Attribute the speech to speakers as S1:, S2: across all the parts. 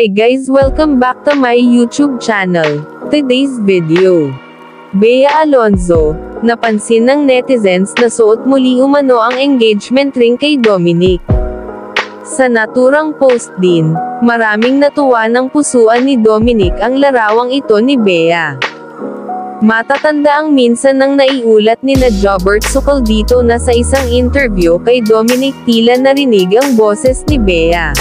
S1: Hi guys, welcome back to my YouTube channel. Today's video. Bea Alonzo, napansin ng netizens na suot muli umano ang engagement ring kay Dominic. Sa naturang post din, maraming natuwa ng pusuan ni Dominic ang larawang ito ni Bea. Matatanda ang minsan nang naiulat ni na Jobert Sucaldito na sa isang interview kay Dominic tila narinig ang boses ni Bea.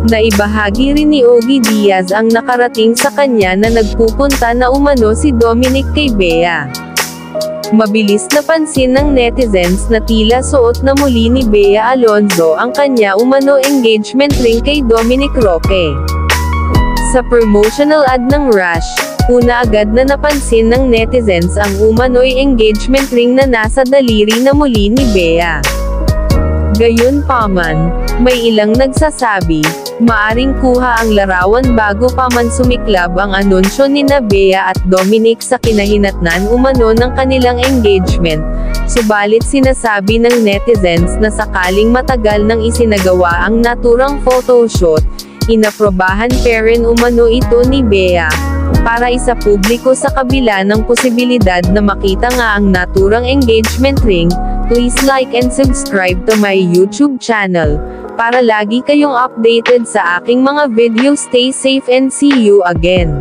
S1: Naibahagi rin ni Ogie Diaz ang nakarating sa kanya na nagpupunta na umano si Dominic kay Bea. Mabilis napansin ng netizens na tila suot na muli ni Bea Alonzo ang kanya umano engagement ring kay Dominic Roque. Sa promotional ad ng Rush, una agad na napansin ng netizens ang umano'y engagement ring na nasa daliri na muli ni Bea. Gayunpaman, may ilang nagsasabi, maaring kuha ang larawan bago pa man sumiklab ang anunsyo ni na Bea at Dominic sa kinahinatnan umano ng kanilang engagement. Subalit sinasabi ng netizens na sakaling matagal nang isinagawa ang naturang photoshoot, inaprobahan pa rin umano ito ni Bea, para isa publiko sa kabila ng posibilidad na makita nga ang naturang engagement ring. Please like and subscribe to my YouTube channel, para lagi kayong updated sa aking mga video. Stay safe and see you again.